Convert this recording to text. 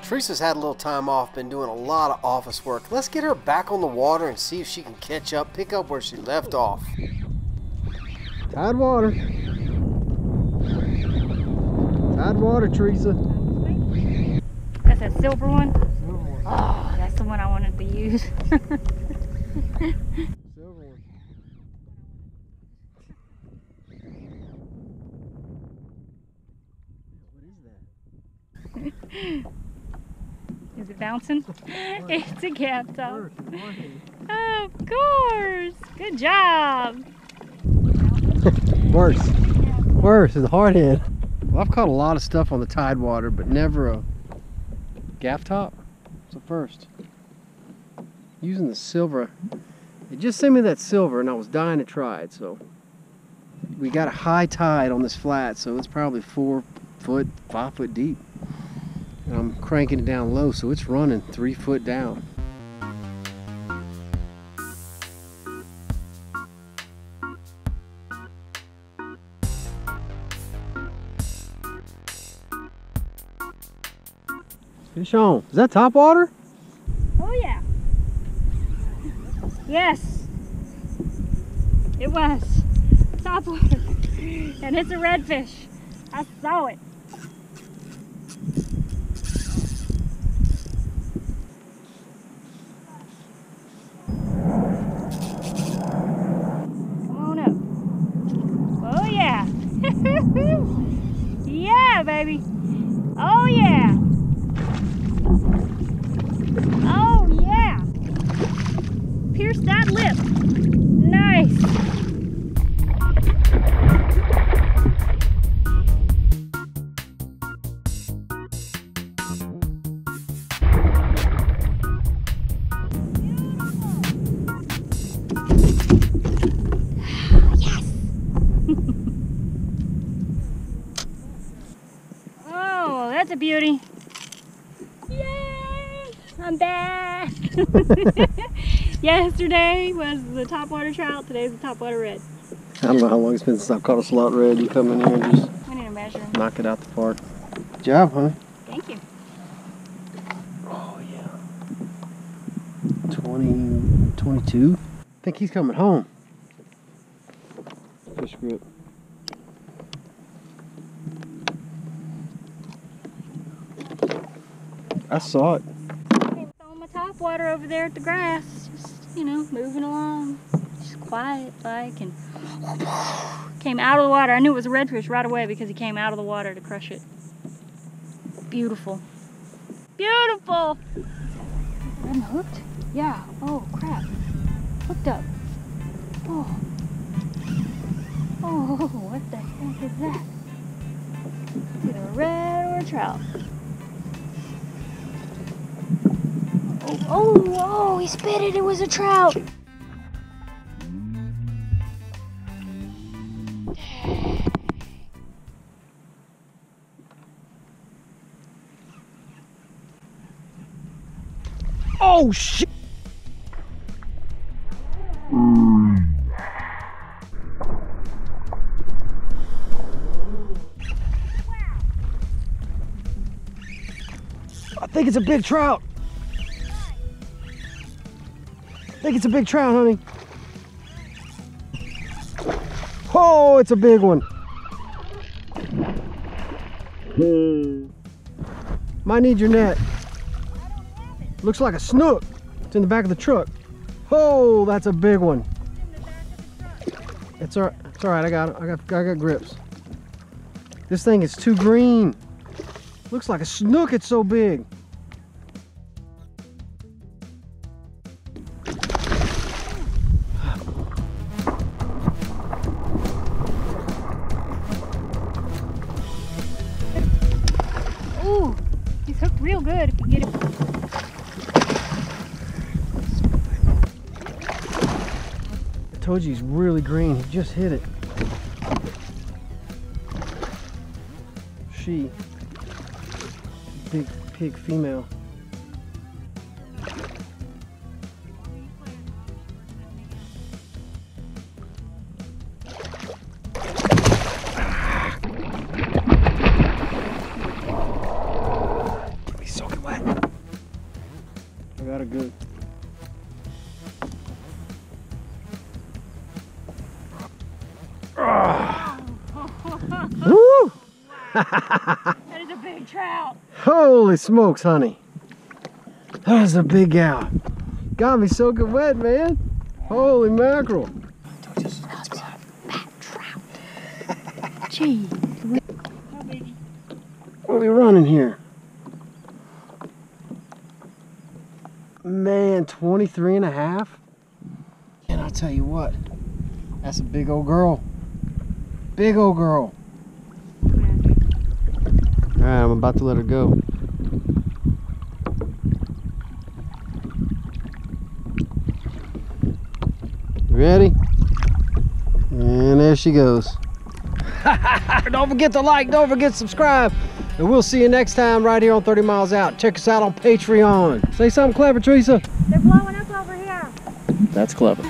Teresa's had a little time off, been doing a lot of office work. Let's get her back on the water and see if she can catch up, pick up where she left off. Tide water. Tide water, Teresa. That's that silver one? Silver one. Oh, that's the one I wanted to use. Silver one. What is that? Is it bouncing? It's a gap top. Of course. Good job. Worse. Worse is a hardhead. Well, I've caught a lot of stuff on the Tidewater, but never a gaff top. It's a first. Using the silver. It just sent me that silver and I was dying to try it, so we got a high tide on this flat, so it's probably 4 foot, 5 foot deep. And I'm cranking it down low, so it's running 3 foot down. Fish on. Is that top water? Oh yeah. Yes. It was. Top water. And it's a redfish. I saw it. Yeah, baby. Oh yeah. Oh yeah. Pierce that lip. Nice. That's a beauty. Yay! I'm back. Yesterday was the topwater trout. Today's the topwater red. I don't know how long it's been since I've caught a slot red. You come in here and just I need to measure him. Knock it out the park. Good job, honey. Thank you. Oh yeah. 20, 22. I think he's coming home. Fish grip. I saw it. I'm throwing my top water over there at the grass. Just, you know, moving along. Just quiet like, and came out of the water. I knew it was a redfish right away because he came out of the water to crush it. Beautiful. Beautiful! I'm hooked? Yeah. Oh, crap. Hooked up. Oh. Oh, what the heck is that? Is it a red or a trout? Oh, he spit it. It was a trout. Oh, shit. I think it's a big trout. I think it's a big trout, honey. Oh, it's a big one. Might need your net. Looks like a snook. It's in the back of the truck. Oh, that's a big one. It's all right. I got it. I got grips. This thing is too green. Looks like a snook. It's so big. Ooh, he's hooked real good if you get him. I told you he's really green. He just hit it. She. Big pig female. Get me soaking wet. of good. Woo! That is a big trout. Holy smokes, honey. That was a big gal. Got me soaking wet, man. Holy mackerel. That's a fat trout. Gee. Oh, baby. What are we running here? Man, 23 and a half. And I'll tell you what, that's a big old girl. Big old girl. All right, I'm about to let her go. Ready? And there she goes. Don't forget to like, don't forget to subscribe. And we'll see you next time right here on 30 Miles Out. Check us out on Patreon. Say something clever, Theresa. They're blowing up over here. That's clever.